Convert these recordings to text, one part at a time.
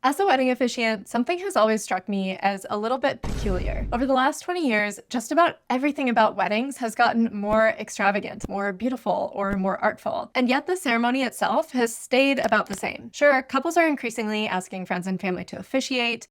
As a wedding officiant, something has always struck me as a little bit peculiar. Over the last 20 years, just about everything about weddings has gotten more extravagant, more beautiful, or more artful. And yet the ceremony itself has stayed about the same. Sure, couples are increasingly asking friends and family to officiate.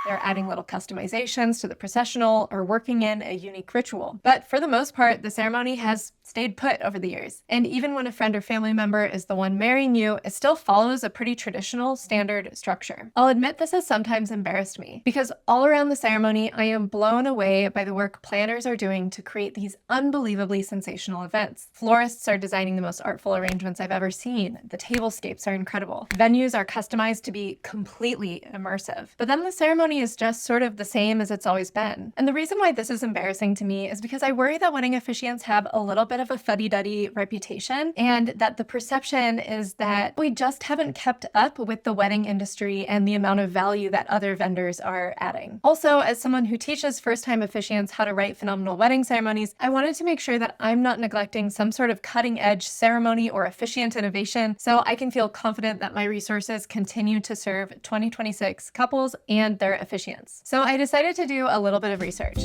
They're adding little customizations to the processional or working in a unique ritual. But for the most part, the ceremony has stayed put over the years. And even when a friend or family member is the one marrying you, it still follows a pretty traditional standard structure. I'll admit this has sometimes embarrassed me because all around the ceremony, I am blown away by the work planners are doing to create these unbelievably sensational events. Florists are designing the most artful arrangements I've ever seen. The tablescapes are incredible. Venues are customized to be completely immersive. But then the ceremony is just sort of the same as it's always been. And the reason why this is embarrassing to me is because I worry that wedding officiants have a little bit of a fuddy-duddy reputation, and that the perception is that we just haven't kept up with the wedding industry and the amount of value that other vendors are adding. Also, as someone who teaches first-time officiants how to write phenomenal wedding ceremonies, I wanted to make sure that I'm not neglecting some sort of cutting-edge ceremony or officiant innovation so I can feel confident that my resources continue to serve 2026 couples and their officiants. So I decided to do a little bit of research.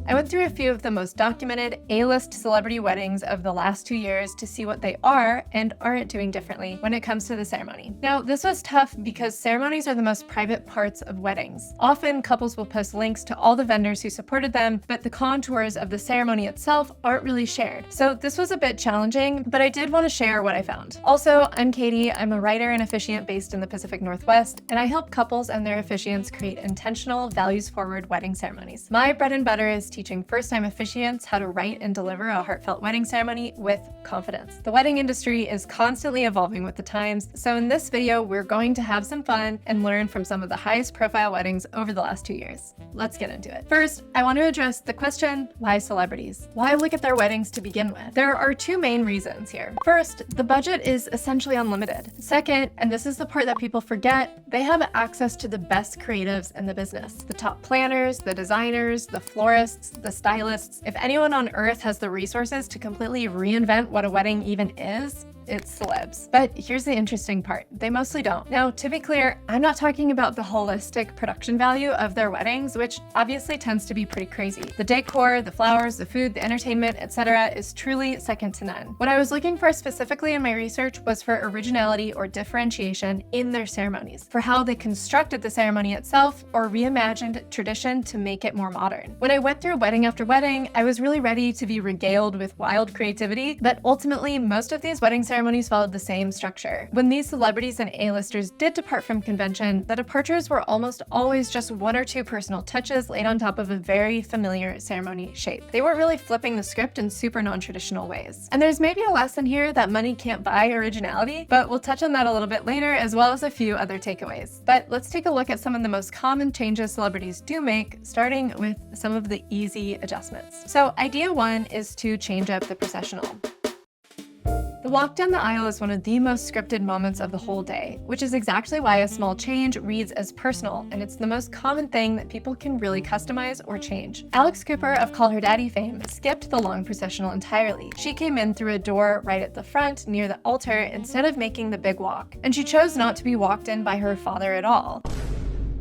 I went through a few of the most documented A-list celebrity weddings of the last 2 years to see what they are and aren't doing differently when it comes to the ceremony. Now, this was tough because ceremonies are the most private parts of weddings. Often, couples will post links to all the vendors who supported them, but the contours of the ceremony itself aren't really shared. So this was a bit challenging, but I did want to share what I found. Also, I'm Katie. I'm a writer and officiant based in the Pacific Northwest, and I help couples and their officiants create intentional, values-forward wedding ceremonies. My bread and butter is teaching first-time officiants how to write and deliver a heartfelt wedding ceremony with confidence. The wedding industry is constantly evolving with the times, so in this video, we're going to have some fun and learn from some of the highest profile weddings over the last 2 years. Let's get into it. First, I want to address the question, why celebrities? Why look at their weddings to begin with? There are two main reasons here. First, the budget is essentially unlimited. Second, and this is the part that people forget, they have access to the best creatives in the business. The top planners, the designers, the florists, the stylists. If anyone on earth has the resources to completely reinvent what a wedding even is, it's celebs. But here's the interesting part. They mostly don't. Now, to be clear, I'm not talking about the holistic production value of their weddings, which obviously tends to be pretty crazy. The decor, the flowers, the food, the entertainment, etc. is truly second to none. What I was looking for specifically in my research was for originality or differentiation in their ceremonies, for how they constructed the ceremony itself or reimagined tradition to make it more modern. When I went through wedding after wedding, I was really ready to be regaled with wild creativity, but ultimately most of these wedding ceremonies followed the same structure. When these celebrities and A-listers did depart from convention, the departures were almost always just one or two personal touches laid on top of a very familiar ceremony shape. They weren't really flipping the script in super non-traditional ways. And there's maybe a lesson here that money can't buy originality, but we'll touch on that a little bit later, as well as a few other takeaways. But let's take a look at some of the most common changes celebrities do make, starting with some of the easy adjustments. So idea one is to change up the processional. The walk down the aisle is one of the most scripted moments of the whole day, which is exactly why a small change reads as personal, and it's the most common thing that people can really customize or change. Alex Cooper of Call Her Daddy fame skipped the long processional entirely. She came in through a door right at the front near the altar instead of making the big walk, and she chose not to be walked in by her father at all.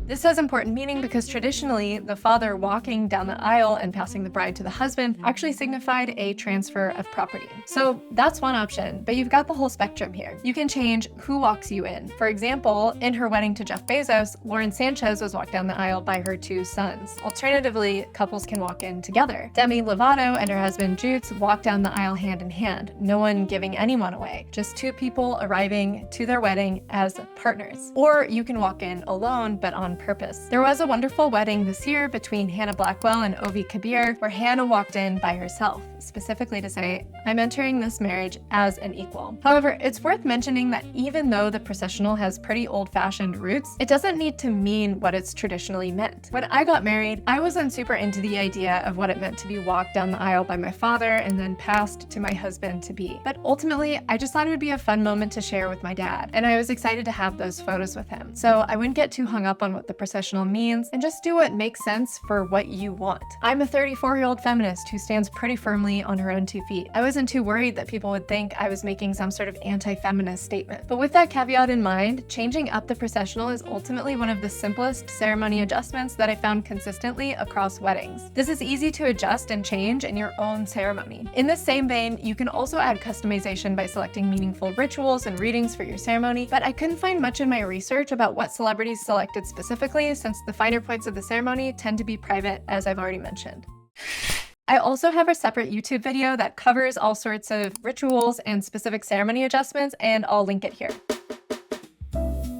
This has important meaning because traditionally, the father walking down the aisle and passing the bride to the husband actually signified a transfer of property. So that's one option, but you've got the whole spectrum here. You can change who walks you in. For example, in her wedding to Jeff Bezos, Lauren Sanchez was walked down the aisle by her two sons. Alternatively, couples can walk in together. Demi Lovato and her husband Jutes walk down the aisle hand in hand, no one giving anyone away, just two people arriving to their wedding as partners. Or you can walk in alone, but on purpose. There was a wonderful wedding this year between Hannah Blackwell and Ovi Kabir, where Hannah walked in by herself, specifically to say, I'm entering this marriage as an equal. However, it's worth mentioning that even though the processional has pretty old-fashioned roots, it doesn't need to mean what it's traditionally meant. When I got married, I wasn't super into the idea of what it meant to be walked down the aisle by my father and then passed to my husband-to-be. But ultimately, I just thought it would be a fun moment to share with my dad, and I was excited to have those photos with him. So I wouldn't get too hung up on what the processional means and just do what makes sense for what you want. I'm a 34-year-old feminist who stands pretty firmly firmly on her own 2 feet. I wasn't too worried that people would think I was making some sort of anti-feminist statement. But with that caveat in mind, changing up the processional is ultimately one of the simplest ceremony adjustments that I found consistently across weddings. This is easy to adjust and change in your own ceremony. In the same vein, you can also add customization by selecting meaningful rituals and readings for your ceremony, but I couldn't find much in my research about what celebrities selected specifically, since the finer points of the ceremony tend to be private, as I've already mentioned. I also have a separate YouTube video that covers all sorts of rituals and specific ceremony adjustments, and I'll link it here.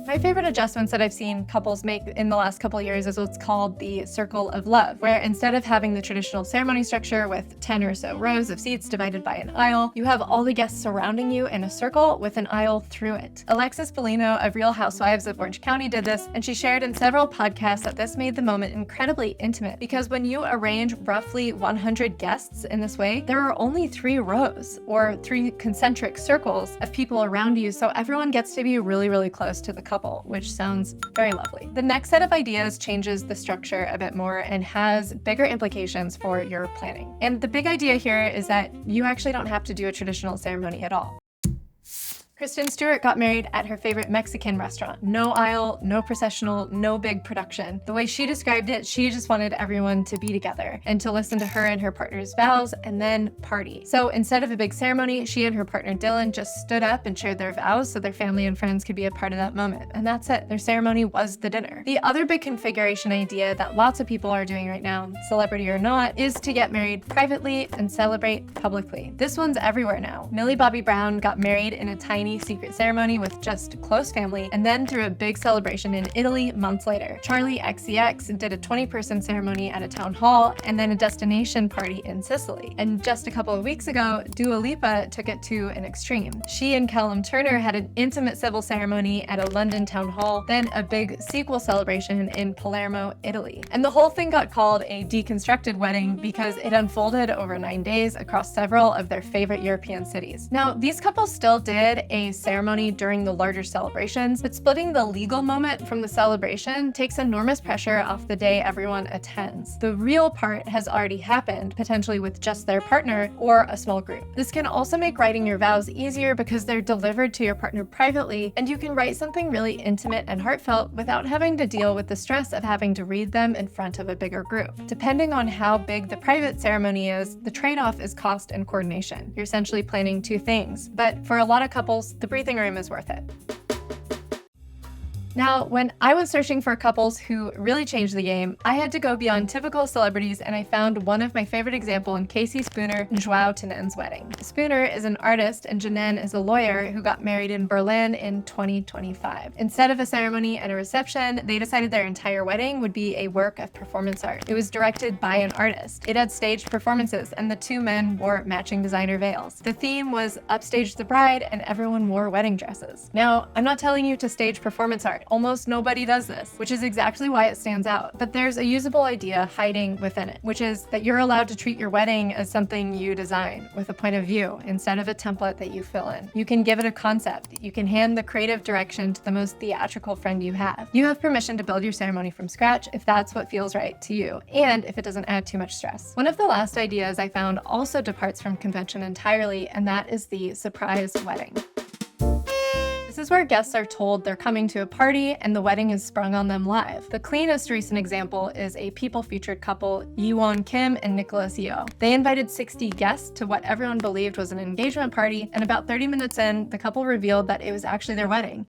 My favorite adjustments that I've seen couples make in the last couple of years is what's called the circle of love, where instead of having the traditional ceremony structure with 10 or so rows of seats divided by an aisle, you have all the guests surrounding you in a circle with an aisle through it. Alexis Bellino of Real Housewives of Orange County did this, and she shared in several podcasts that this made the moment incredibly intimate, because when you arrange roughly 100 guests in this way, there are only 3 rows or 3 concentric circles of people around you, so everyone gets to be really, really close to the couple, which sounds very lovely. The next set of ideas changes the structure a bit more and has bigger implications for your planning. And the big idea here is that you actually don't have to do a traditional ceremony at all. Kristen Stewart got married at her favorite Mexican restaurant. No aisle, no processional, no big production. The way she described it, she just wanted everyone to be together and to listen to her and her partner's vows and then party. So instead of a big ceremony, she and her partner Dylan just stood up and shared their vows so their family and friends could be a part of that moment. And that's it. Their ceremony was the dinner. The other big configuration idea that lots of people are doing right now, celebrity or not, is to get married privately and celebrate publicly. This one's everywhere now. Millie Bobby Brown got married in a tiny secret ceremony with just close family, and then threw a big celebration in Italy months later. Charli XCX did a 20-person ceremony at a town hall, and then a destination party in Sicily. And just a couple of weeks ago, Dua Lipa took it to an extreme. She and Callum Turner had an intimate civil ceremony at a London town hall, then a big sequel celebration in Palermo, Italy. And the whole thing got called a deconstructed wedding because it unfolded over 9 days across several of their favorite European cities. Now, these couples still did a ceremony during the larger celebrations, but splitting the legal moment from the celebration takes enormous pressure off the day everyone attends. The real part has already happened, potentially with just their partner or a small group. This can also make writing your vows easier because they're delivered to your partner privately, and you can write something really intimate and heartfelt without having to deal with the stress of having to read them in front of a bigger group. Depending on how big the private ceremony is, the trade-off is cost and coordination. You're essentially planning 2 things, but for a lot of couples, the breathing room is worth it. Now, when I was searching for couples who really changed the game, I had to go beyond typical celebrities, and I found one of my favorite examples in Casey Spooner and João Tinen's wedding. Spooner is an artist and Tinen is a lawyer who got married in Berlin in 2025. Instead of a ceremony and a reception, they decided their entire wedding would be a work of performance art. It was directed by an artist. It had staged performances, and the 2 men wore matching designer veils. The theme was upstage the bride, and everyone wore wedding dresses. Now, I'm not telling you to stage performance art. Almost nobody does this, which is exactly why it stands out. But there's a usable idea hiding within it, which is that you're allowed to treat your wedding as something you design with a point of view instead of a template that you fill in. You can give it a concept. You can hand the creative direction to the most theatrical friend you have. You have permission to build your ceremony from scratch if that's what feels right to you, and if it doesn't add too much stress. One of the last ideas I found also departs from convention entirely, and that is the surprise wedding. This is where guests are told they're coming to a party and the wedding is sprung on them live. The cleanest recent example is a people-featured couple, Yeon Kim and Nicholas Yeo. They invited 60 guests to what everyone believed was an engagement party, and about 30 minutes in, the couple revealed that it was actually their wedding.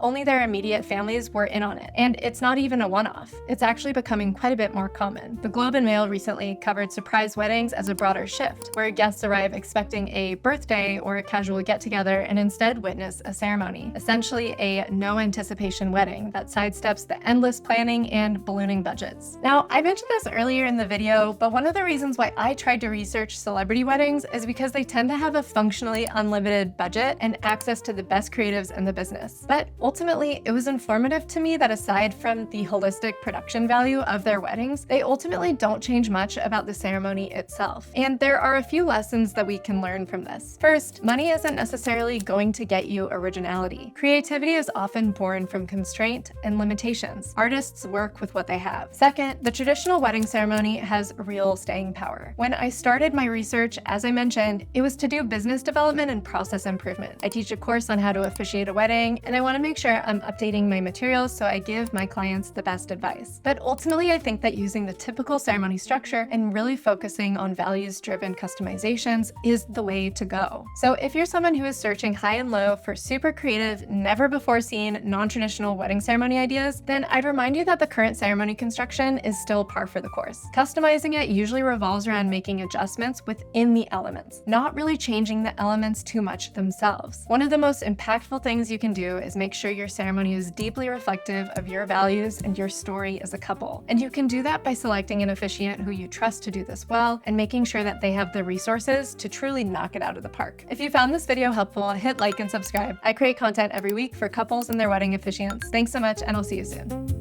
Only their immediate families were in on it. And it's not even a one-off. It's actually becoming quite a bit more common. The Globe and Mail recently covered surprise weddings as a broader shift, where guests arrive expecting a birthday or a casual get-together and instead witness a ceremony. Essentially a no-anticipation wedding that sidesteps the endless planning and ballooning budgets. Now, I mentioned this earlier in the video, but one of the reasons why I tried to research celebrity weddings is because they tend to have a functionally unlimited budget and access to the best creatives in the business. But ultimately, it was informative to me that aside from the holistic production value of their weddings, they ultimately don't change much about the ceremony itself. And there are a few lessons that we can learn from this. First, money isn't necessarily going to get you originality. Creativity is often born from constraint and limitations. Artists work with what they have. Second, the traditional wedding ceremony has real staying power. When I started my research, as I mentioned, it was to do business development and process improvement. I teach a course on how to officiate a wedding, and I want to make sure I'm updating my materials so I give my clients the best advice. But ultimately, I think that using the typical ceremony structure and really focusing on values-driven customizations is the way to go. So if you're someone who is searching high and low for super creative, never-before-seen, non-traditional wedding ceremony ideas, then I'd remind you that the current ceremony construction is still par for the course. Customizing it usually revolves around making adjustments within the elements, not really changing the elements too much themselves. One of the most impactful things you can do is make sure your ceremony is deeply reflective of your values and your story as a couple. And you can do that by selecting an officiant who you trust to do this well and making sure that they have the resources to truly knock it out of the park. If you found this video helpful, hit like and subscribe. I create content every week for couples and their wedding officiants. Thanks so much, and I'll see you soon.